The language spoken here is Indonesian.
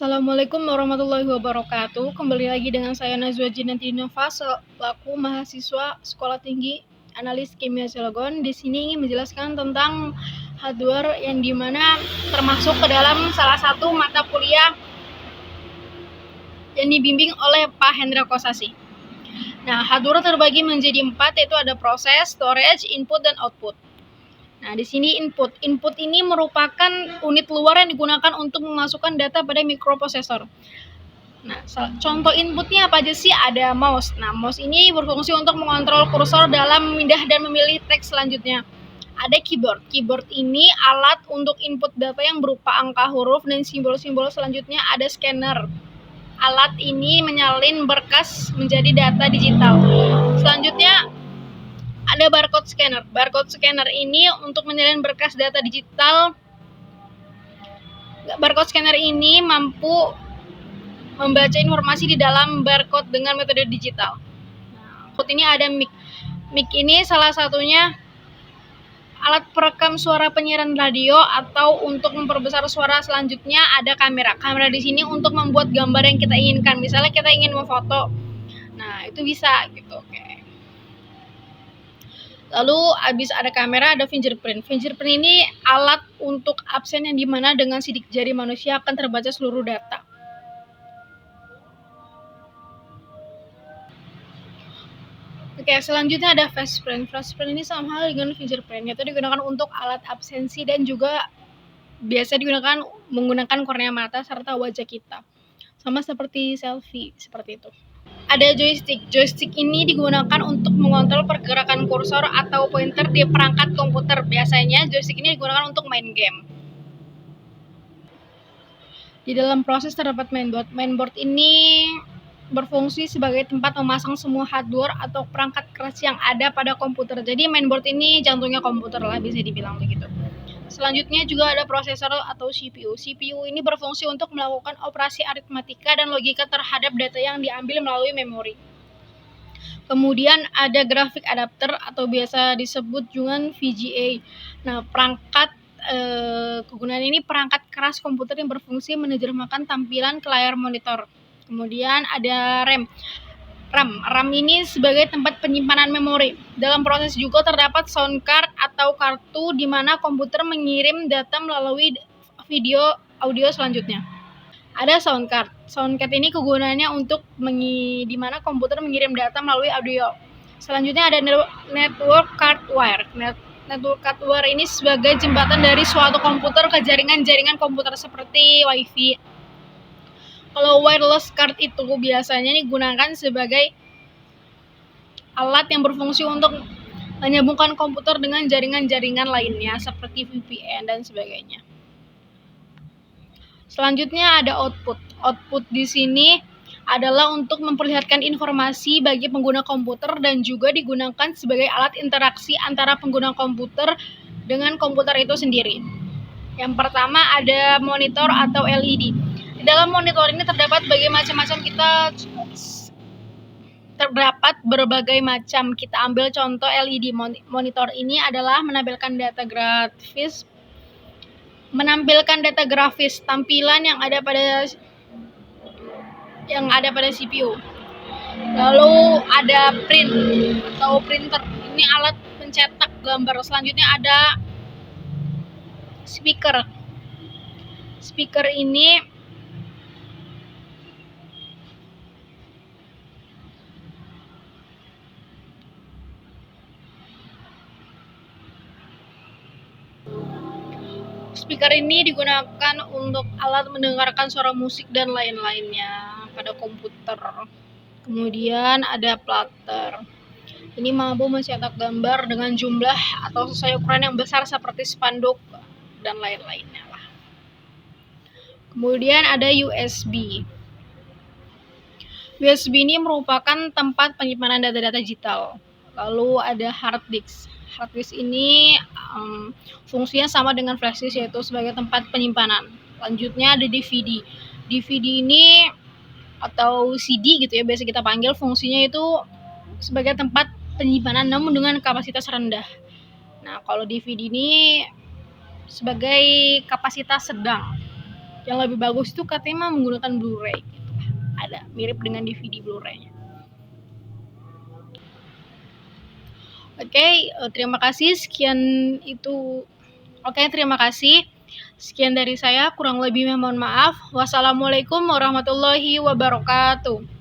Assalamualaikum warahmatullahi wabarakatuh. Kembali lagi dengan saya Najwa Jinanti Nova selaku mahasiswa Sekolah Tinggi Analis Kimia Cilegon. Di sini ingin menjelaskan tentang hardware yang dimana termasuk ke dalam salah satu mata kuliah yang dibimbing oleh Pak Hendra Kosasi. Nah, hardware terbagi menjadi 4, yaitu ada proses, storage, input, dan output. Nah, di sini input. Input ini merupakan unit luar yang digunakan untuk memasukkan data pada mikroprosesor. Nah, contoh inputnya apa aja sih? Ada mouse. Nah, mouse ini berfungsi untuk mengontrol kursor dalam memindah dan memilih teks selanjutnya. Ada keyboard. Keyboard ini alat untuk input data yang berupa angka, huruf, dan simbol-simbol. Selanjutnya ada scanner. Alat ini menyalin berkas menjadi data digital. Selanjutnya ada barcode scanner. Barcode scanner ini untuk menyalin berkas data digital. Barcode scanner ini mampu membaca informasi di dalam barcode dengan metode digital. Nah, ini ada mic. Mic ini salah satunya alat perekam suara penyiaran radio atau untuk memperbesar suara. Selanjutnya ada kamera. Kamera di sini untuk membuat gambar yang kita inginkan. Misalnya kita ingin memfoto. Nah, itu bisa gitu. Oke. Lalu habis ada kamera, ada fingerprint. Fingerprint ini alat untuk absen yang dimana dengan sidik jari manusia akan terbaca seluruh data. Oke, selanjutnya ada fingerprint. Fingerprint ini sama hal dengan fingerprint, yaitu digunakan untuk alat absensi dan juga biasa digunakan menggunakan kornea mata serta wajah kita. Sama seperti selfie, seperti itu. Ada joystick. Joystick ini digunakan untuk mengontrol pergerakan kursor atau pointer di perangkat komputer. Biasanya joystick ini digunakan untuk main game. Di dalam proses terdapat mainboard. Mainboard ini berfungsi sebagai tempat memasang semua hardware atau perangkat keras yang ada pada komputer. Jadi mainboard ini jantungnya komputer lah, bisa dibilang begitu. Selanjutnya juga ada prosesor atau CPU. CPU ini berfungsi untuk melakukan operasi aritmatika dan logika terhadap data yang diambil melalui memori. Kemudian ada graphic adapter atau biasa disebut dengan VGA. Nah, perangkat kegunaan ini perangkat keras komputer yang berfungsi menerjemahkan tampilan ke layar monitor. Kemudian ada RAM. RAM ini sebagai tempat penyimpanan memori. Dalam proses juga terdapat sound card atau kartu di mana komputer mengirim data melalui video audio selanjutnya. Ada sound card. Sound card ini kegunaannya untuk di mana komputer mengirim data melalui audio. Selanjutnya ada network card wire. Network card wire ini sebagai jembatan dari suatu komputer ke jaringan-jaringan komputer seperti WiFi. Kalau wireless card itu biasanya digunakan sebagai alat yang berfungsi untuk menyambungkan komputer dengan jaringan-jaringan lainnya seperti VPN dan sebagainya. Selanjutnya ada output. Output di sini adalah untuk memperlihatkan informasi bagi pengguna komputer dan juga digunakan sebagai alat interaksi antara pengguna komputer dengan komputer itu sendiri. Yang pertama ada monitor atau LED. Di dalam monitor ini terdapat berbagai macam. Kita ambil contoh LED. Monitor ini adalah menampilkan data grafis tampilan yang ada pada CPU. Lalu ada print atau printer. Ini alat pencetak gambar. Selanjutnya ada speaker. Speaker ini digunakan untuk alat mendengarkan suara musik dan lain-lainnya pada komputer. Kemudian ada plotter. Ini mampu mencetak gambar dengan jumlah atau sesuai ukuran yang besar seperti spanduk dan lain-lainnya lah. Kemudian ada USB. USB ini merupakan tempat penyimpanan data-data digital. Lalu ada hard disk. Hard disk ini fungsinya sama dengan flash disk, yaitu sebagai tempat penyimpanan. Lanjutnya ada DVD. DVD ini atau CD gitu ya, biasa kita panggil, fungsinya itu sebagai tempat penyimpanan namun dengan kapasitas rendah. Nah, kalau DVD ini sebagai kapasitas sedang. Yang lebih bagus itu katanya mah menggunakan Blu-ray gitu. Ada mirip dengan DVD Blu-ray-nya. Oke, terima kasih. Sekian itu. Oke, terima kasih. Sekian dari saya, kurang lebihnya mohon maaf. Wassalamualaikum warahmatullahi wabarakatuh.